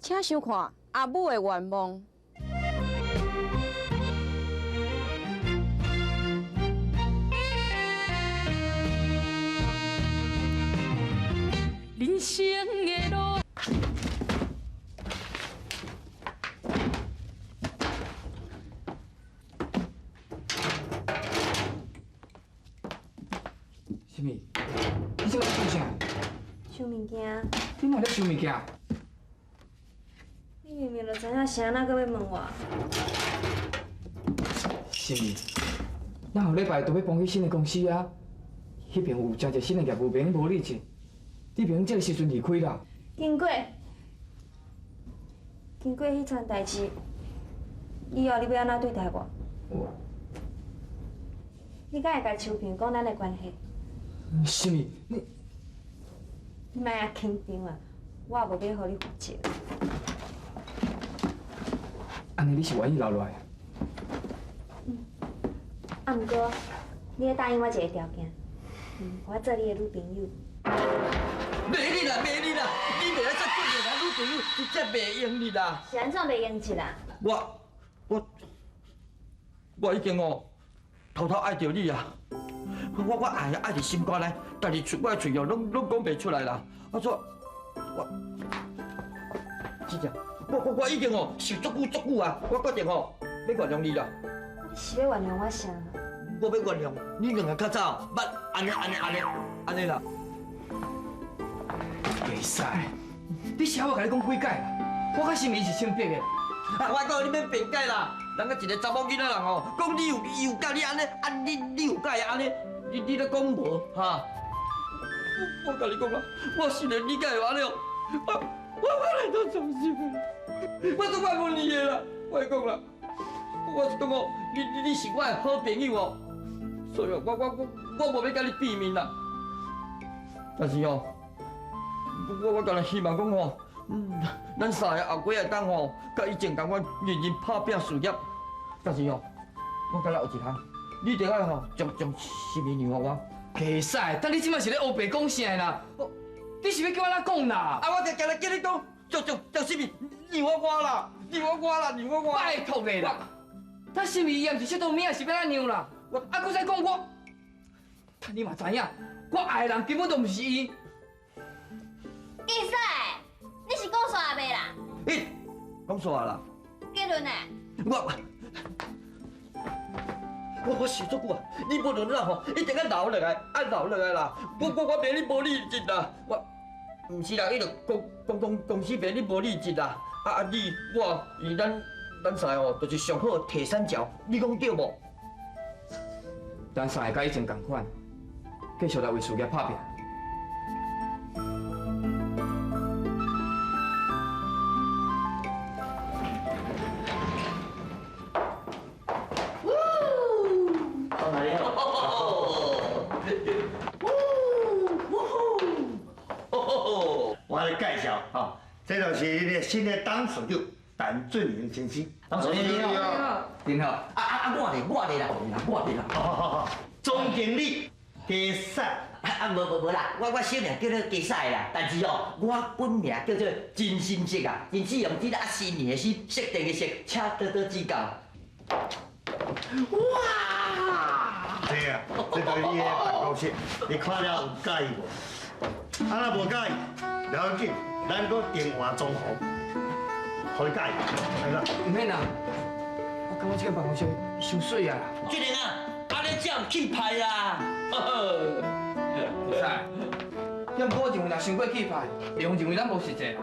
请想看阿母的愿望。人生的路。什么？你这个做啥？收物件。你嘛咧收物件？你明明就知影啥，哪搁要问我？什么？咱下礼拜都要搬去新的公司啊，迄边有真侪新的业务免无你做，你免这个时阵离开啦。经过迄串代志，以后你要安怎对待我？你敢会甲秋萍讲咱的关系？什么？你莫遐紧张啊！我也无要互你负责。安尼你是愿意留落来？啊，毋过你要答应我一个条件，我做你的女朋友。袂你啦，袂你啦，你袂使再做个咱女朋友，直接袂用你啦。是安怎袂用一啦？我已经偷偷爱着你啊！我爱伫心肝内，但是我的嘴拢讲袂出来啦。我姐姐，我已经想足久啊！我决定要原谅你啦。你是要原谅我啥？我要原谅你两个较早，捌安尼啦。袂使，你是还要甲你讲几摆啦？我甲心仪是清白的。我讲你免辩解啦，人家一个查某囡仔人讲你有甲你安尼，你有甲伊安尼，你咧讲无哈？我甲你讲啦，我信任你，甲会安尼哦。我来到伤心的，我都怪无你的啦。我讲啦，我是讲你是我的好朋友哦，所以我无要甲你避免啦。但是我干那希望讲咱三个后几个当甲以前同款认真打拼事业。但是我干那有一项，你得爱将心意让我。袂使，但你即摆是咧黑白讲啥啦？你是要叫我哪讲啦？我就今日叫你讲，将心意让我啦，让我。拜托你啦！咱心仪也毋是小道名，是要安让啦？搁再讲我，但你嘛知影，我爱的人根本就毋是伊。意思，你是讲煞袂啦？讲煞啦。结论呢？我想足久啊！你无论啦一定要留落来，啦！我骗你无理智啦！毋是啦，伊就公司骗你无理智啦！你因咱三个就是上好的铁三角，你讲对无？咱三个甲以前同款，继续来为事业打拼。我来介绍哈，这就是你的新的董事长陈俊明先生。董事长你好，您好。我嚟啦。好，总经理加赛。无啦，我小名叫做加赛啦，但是我本名叫做真心色啊，真是用这个新年的新，设定的设，请多多指教。哇！对啊，这就是你的办公室，你看了有介意无？啊，若无介意，了要紧，咱搁电话装潢，互你介意，来啦。唔免啦，我感觉这个办公室伤水啊。俊玲啊，安尼才有气派啊！袂使，要不我认为若伤过气派，用认为咱无实际啦。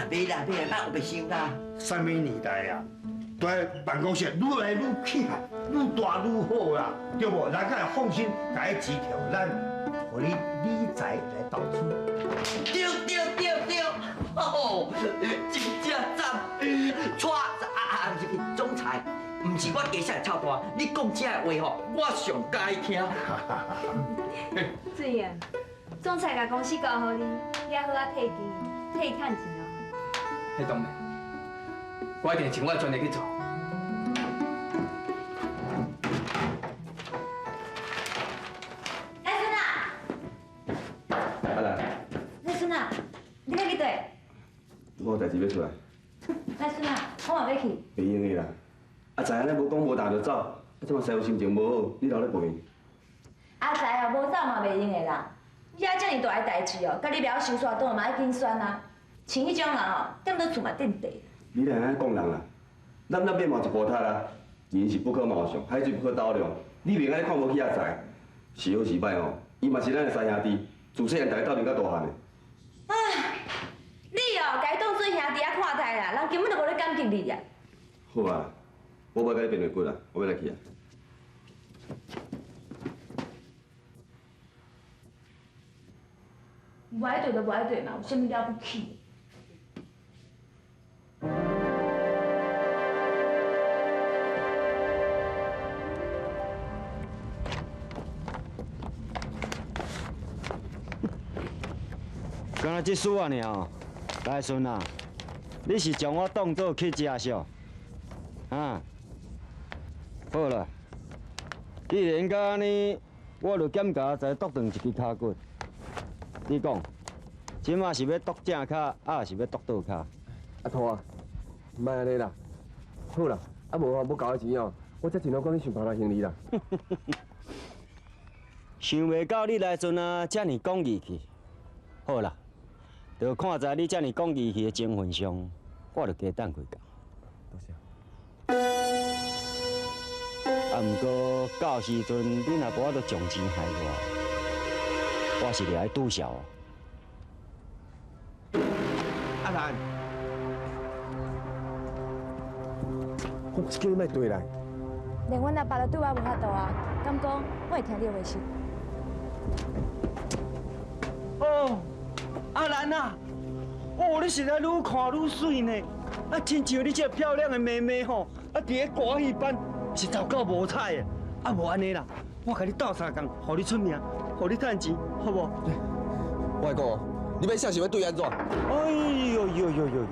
袂啦，咱有白想啦。什么年代啊？在办公室愈来愈气派，愈大愈好啦，对无？咱才会放心，甲伊支票，咱互你理财来投资。对，真正赞！总裁，唔是我家下操蛋，你讲这个话我上介听。对啊，总裁甲公司交互你，也好啊，退伊趁钱哦。迄当然，我一定尽我的全力去做。来孙啊！来孙啊，你要去对？我在这。志要出来。来孙啊，我嘛要去。袂用的啦，啊知安尼无讲无打就走，啊即马师傅心情无好，你留咧陪。阿财啊，无走嘛袂用的啦。你遐遮尔大个代志哦，甲你了收煞倒嘛爱紧选啊。像迄种人哦，踮到厝嘛垫地。你若安尼讲人啦，咱那边嘛一波塌啦，人是不可貌相，海水不可斗量。你袂安尼看无起阿财，是好是歹哦，伊嘛是咱的三兄弟，自细汉大家斗阵到大汉的。唉，你哦，家当做兄弟啊看待啦，人根本就无咧感激你啊。好啊，我袂甲你辩论骨啦，我要来去啊。无爱对就无爱对嘛，有啥物了不起？敢若这事啊尔哦，来顺啊，你是将我当作去食笑？啊，好啦，既然甲安尼，我就检查再剁断一支骹骨。你讲，即马是要剁正骹，还是要剁倒骹？阿兔啊，莫安尼啦，好啦，啊无要交的钱哦，我才尽量讲你想办法行李啦。想袂到你来阵啊，遮尔讲义气。好啦，就看在你遮尔讲义气的情分上，我就加等几工。多谢。啊，毋过到时阵你若无法度将钱害我，我是会爱拄笑哦。阿兰，我叫你莫对来。连阮阿爸都对我无法度啊，敢讲我会听你的话是？哦，阿兰啊，哦，你实在愈看愈水呢，啊，亲像你这漂亮的妹妹吼，啊，伫咧歌戏班是糟到无彩的，啊，无安尼啦，我甲你斗相共，互你出名，互你趁钱，好无？我讲哦，你要啥想要对安怎？哎呦呦呦呦呦，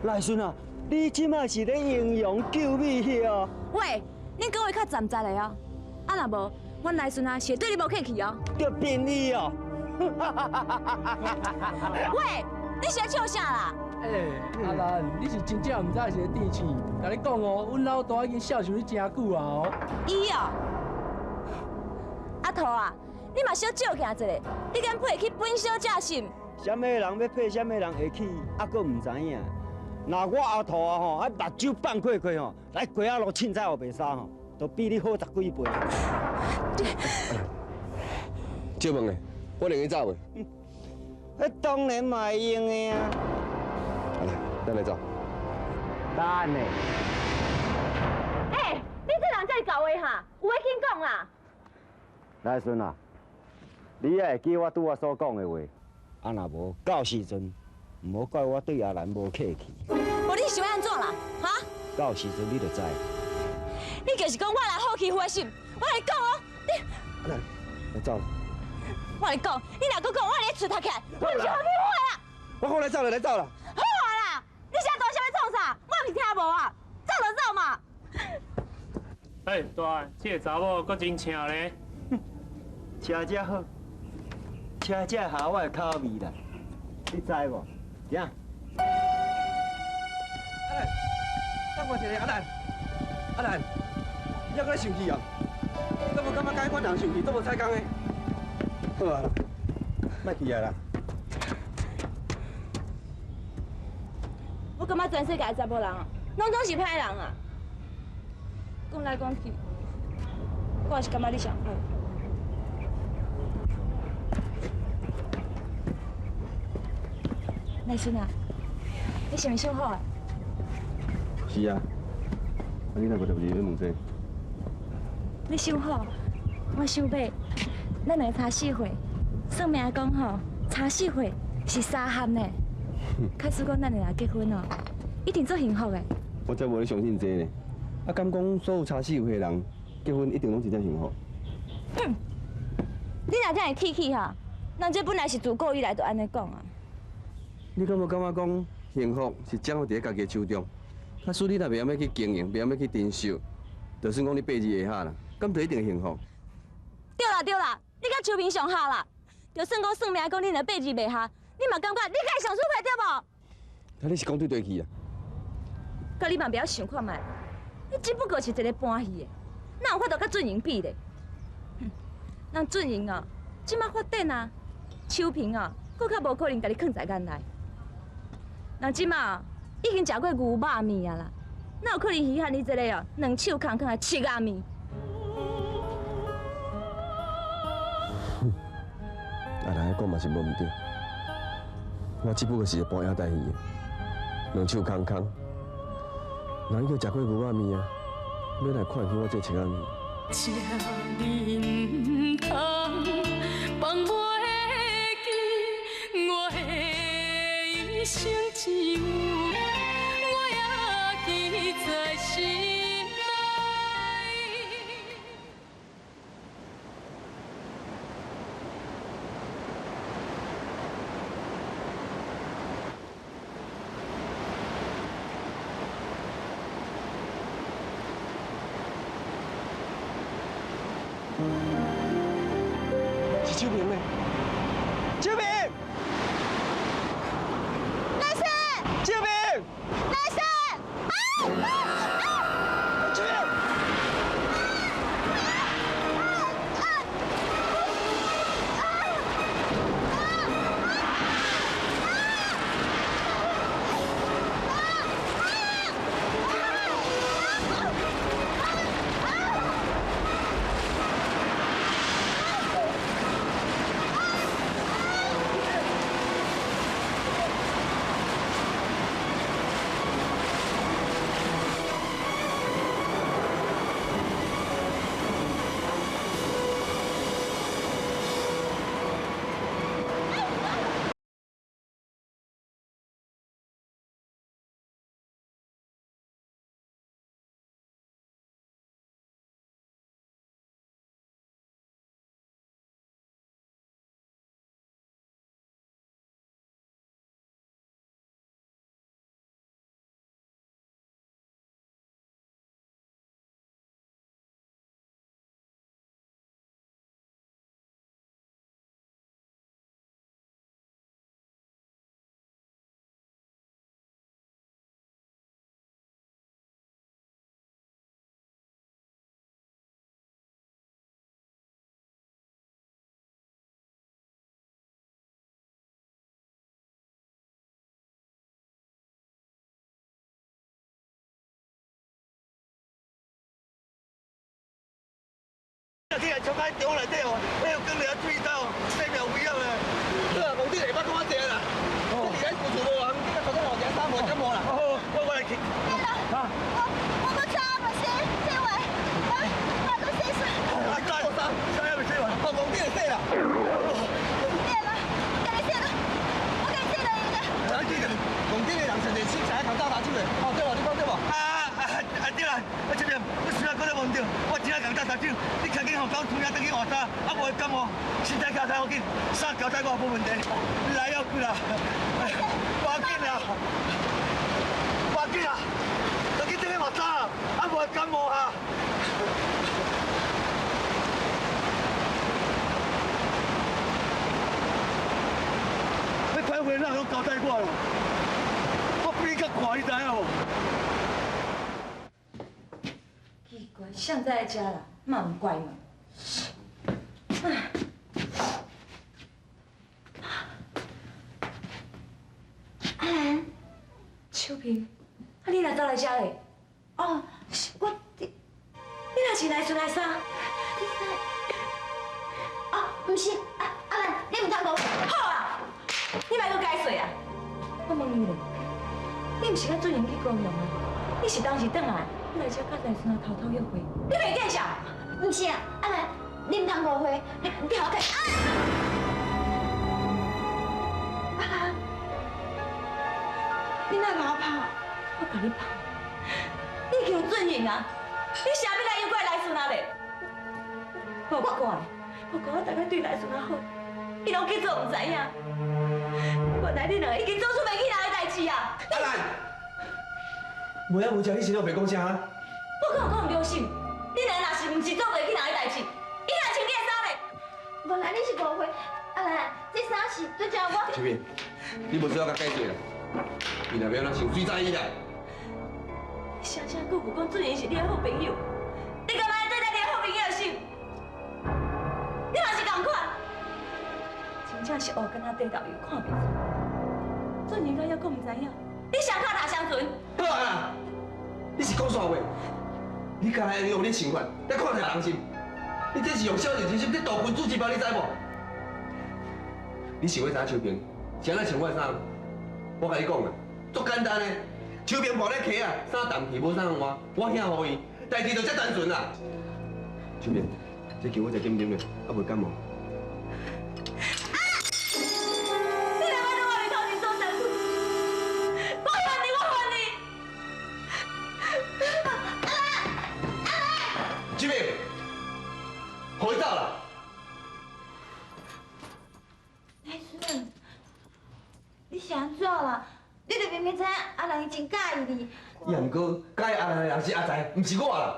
赖孙啊，你即马是咧英雄救美啊？喂，恁讲话较站在的哦，啊若无，阮来孙啊是会对你无客气哦。叫便利哦。喂，你是在笑啥啦？阿兰，你是真正唔知是个电器。甲你讲哦，阮老大已经孝顺你真久啊哦。伊哦，阿兔啊，你嘛小少行一个，你敢配去本小姐心？什么人要配，什么人会去，还佫唔知影。那我阿兔啊吼，啊目睭放开开吼，来鸡仔路凊彩后白沙吼，都比你好10几倍。借问诶，我能去走未？那当然嘛会用的啊。好啦，咱来走。等呢？你这人这搞话哈，有话紧讲啦。来孙啊，你也会记我拄我所讲的话，啊若无到时阵，唔好怪我对阿兰无客气。无你想要安怎啦？哈？到时阵你就知。你就是讲我来好欺负的心，我来讲哦，你。来，来走。我来讲，你若搁讲，我来出头起来，我就是好欺负的啦。我讲来走了，来走啦。好啊啦，你现在大声要创啥？我是听无啊，走就走嘛。哎，大，这个查某搁真请咧。车只好，车只合我的口味啦，你知无？行。阿兰，等我一下，阿兰，阿兰，你还搁咧生气啊？你敢无感觉解款人生气都无采工的？好啊，莫气啊啦。我感觉全世界的查甫人啊，拢总是歹人啊。讲来讲去，我也是感觉你上好。赖孙啊，你是毋是想好啊？是啊，你哪个就不是咧问这？你想好，我想买，咱两个差4岁，算命讲吼，差4岁是3项呢。假使讲咱两个结婚哦，一定做幸福的。我才无咧相信这呢。啊，敢讲所有差4岁的人结婚一定拢真正幸福？你若这样气气哈，咱这本来是自古以来就安尼讲啊。你敢无感觉讲幸福是掌握伫家己的手中？假使你若袂晓要去经营，袂晓要去珍惜，就算讲你8字下下啦，敢就一定幸福？对啦对啦，你甲秋萍上下啦。就算讲算命讲你若8字袂下，你嘛感觉你该上舒服对无？你是讲对对去啊？甲你嘛不要想看卖，你只不过是一个搬戏的，哪有法度甲俊英比咧？人俊英哦，即马发展啊，秋萍哦，佫较无可能甲你囥在眼内。人即马已经食过牛肉面啊啦，哪有可能稀罕你这个哦，两手空空的切仔面？阿兰讲嘛是无毋对，我只不过是个搬野台戏的，两手空空。人叫食过牛肉面啊，要来看起我这切仔面。吃人通放袂记我的一生只有我也记在心内。是秋萍呢？秋萍，男生，秋萍，男生，秋萍。你係坐喺中內底哦，你又跟你阿推到，生命危險咧。啊，皇帝嚟，捌講我正啦。你而家顧住我啊，你而家坐喺我隻衫我感冒啦。我嚟去。我都差唔先，這位，我都死水。我揸我衫，衫有未死完？皇帝嚟死啦。死啦，跟你死啦，我跟你死啦已經。啊，記住，皇帝你人神地先，成日頭交打出嚟。哦，對喎，你講對喎。對啦，我這邊我雖然講得冇對，我只係講打手，你曾經學講同樣等於學沙，啊冇咁喎，身體交代我見，衫交代我冇問題，來要佢啦，我見啦，我見啦，我見等於學沙，啊冇咁喎嚇。你快回來，我交代過啦，我比你較快，你知無？奇怪，现在在家啦，嘛唔怪嘛。阿兰，秋萍，啊你哪走来家嘞？哦，你哪是来顺来啥？哦，不是，阿蘭，你唔通講。好啦，你莫阁解说啊！我问你咧，你唔是甲俊英去公园啊？你是当时转来？来遮甲来孙仔偷偷约会，你袂见啥？唔是啊，阿蘭，你唔通誤會，你聽我講。阿蘭，你哪甲我拍？我甲你拍，你求俊英啊！你啥物来诱拐来孙仔咧？我怪，我大概对来孙仔好，伊拢去做唔知影。原来你两个已经做出袂去人的代志啊！阿蘭，无影无照，你先拢袂讲啥？我敢有讲唔对心？你两个若是唔是做袂去人的代志，伊若穿你的衫咧？原來你是誤會，阿蘭，這衫是對正我。秋萍，你无需要甲解釋啦，你若要咱想水在意啦。想想佫有讲俊英是你的好朋友，你干嘛要对待你的好朋友心？你嘛是同款，真正是乌跟他地道油看袂出。俊英敢还佫唔知影，你上卡打相存。好啊啦，你是讲啥话？你刚才用你想法来看待人心，你这是用小人之心在盗君子之矛，你知无？你想要知影秋萍是安怎穿我的衫？我甲你讲啊，足简单的。秋萍抱咧溪啊，衫淡去无衫换，我兄互伊，代志就遮单纯啦。秋萍，这球我食紧紧的，啊袂感冒。你两摆都往里头你做啥事？我还你，我还你。秋萍，互伊走啦。大顺，你是安怎啦？你著明明知影阿兰伊真介意你。伊也毋过介意阿兰的人是阿财，毋是我啦。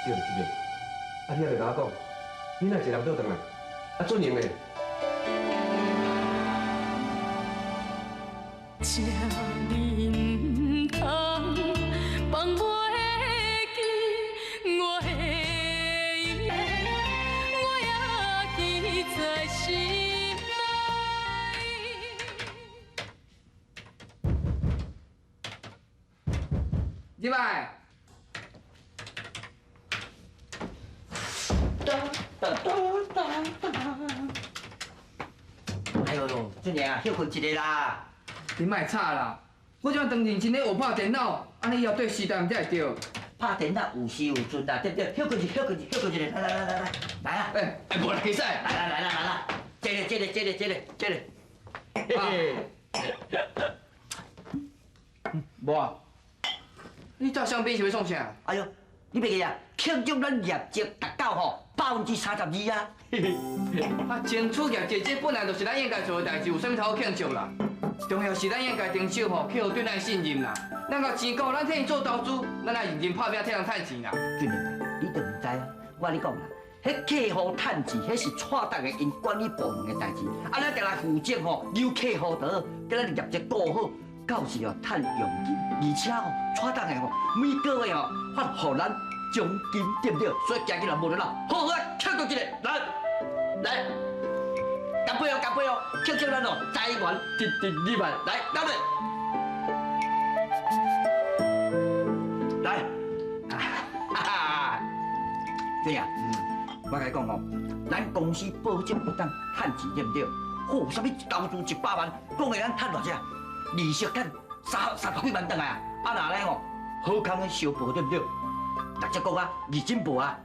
对了，秋萍，啊你也袂甲我讲，你若一人倒转来，啊准用的。这你唔通放袂记我的伊，我也记在心内。入来。哎呦呦，俊英啊，休困一下啦。你莫吵啦，我这样当认真咧学拍电脑，安尼以后对时代毋才会对。拍电脑有时有阵啦，对不对？休困一下，来啊！哎，无啦，其实。来，这个。无啊，你照相片是要创啥？哎呦，你别个啊，庆祝咱业绩达到吼32%啊！啊，争取业绩这本来就是咱应该做的代志，有啥物通好庆祝啦？重要是咱应该坚守吼，客户对咱信任啦。咱甲钱够，咱替伊做投资，咱也认真拍拼替人赚钱啦。俊英，你都唔知啊？我甲你讲啦，迄客户赚钱，迄是错档的因管理部门的代志。啊，咱定来负责吼，留客户倒，叫咱业绩顾好，到时哦赚佣金，而且吼错档的吼，每个月吼发互咱奖金，对不对？所以今日无得啦，好好啊，庆祝一下，来，干杯哦，庆祝咱哦财源日万，来，到嘞。来，哈哈，这样，我甲你讲哦，咱公司保证不当趁钱，对不对？好，什么投资100万，讲的咱趁偌少？利息趁300几万回来啊！啊，哪来哦？好康的小报，对不对？6只股啊，2进步啊，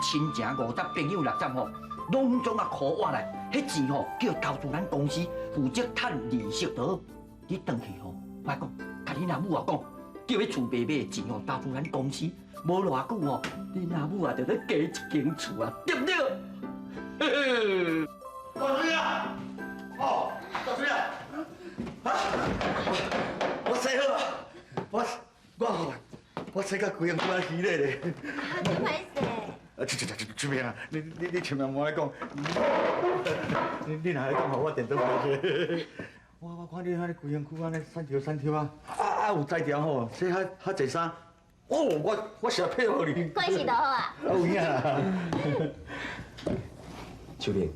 亲情50朋友600吼，拢总啊 call 我来，迄钱吼叫投资咱公司，负责趁利息倒。你回去吼，我讲，甲你阿母啊讲。叫迄厝爸爸的钱哦，投资咱公司，无偌久哦，你阿母啊就咧加一间厝啊，对不对？大水啊！哦，大水啊！啊！我洗好啊！我洗到规身躯啊稀咧咧。你歹势。出面啊！你前面莫来讲，你哪来讲互我电动车？我看你安尼规身躯安尼散条啊，有才调吼，洗较侪衫。哦，我是配合你。关系就好啊。有影啦。秋萍，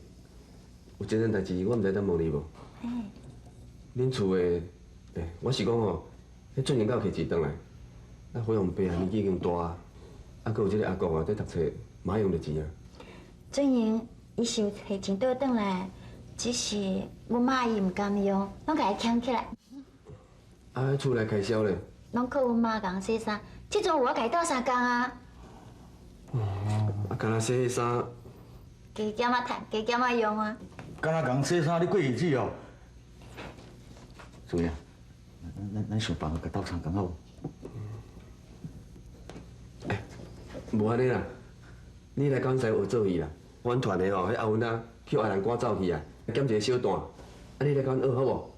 有一件代志我毋知当问你无？恁厝的，我是讲吼，迄俊英到客钱转来，啊，火用爸啊年纪已经大，啊，佮有即个阿公啊在读册，马用着钱啊。俊英，伊是有摕钱倒转来，只是阮妈伊毋甘用，拢甲伊捡起来。啊，厝内开销咧？拢靠阮妈共洗衫，即阵有我甲伊斗3工啊。啊，干那洗衫。加减啊趁，加减啊用啊。敢若共洗衫，你过日子哦。注意啊，咱想办法甲斗3工好无？无安尼啦，你来港西学做戏啦。阮团的吼，迄阿文啊，去外人赶走去啊，减一个小段。啊，你来港学好无？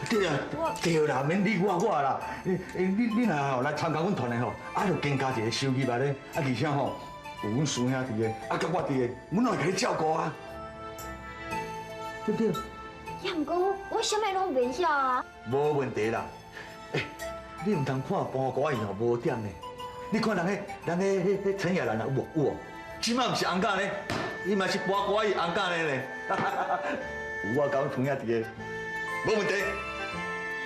对啊，对啦，免你我啦。你若吼来参加阮团的吼，就增加一个收入来咧。而且吼，有阮师兄弟的，甲我伫的，阮拢会甲你照顾啊，对不对？也毋过我啥物拢袂晓啊。无问题啦。你唔通看搬歌伊吼无点呢？你看人迄陈亚兰啊，有无？即摆毋是红甲呢，伊嘛是搬歌伊红甲呢。有我讲同样一个，无问题。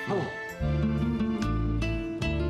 好。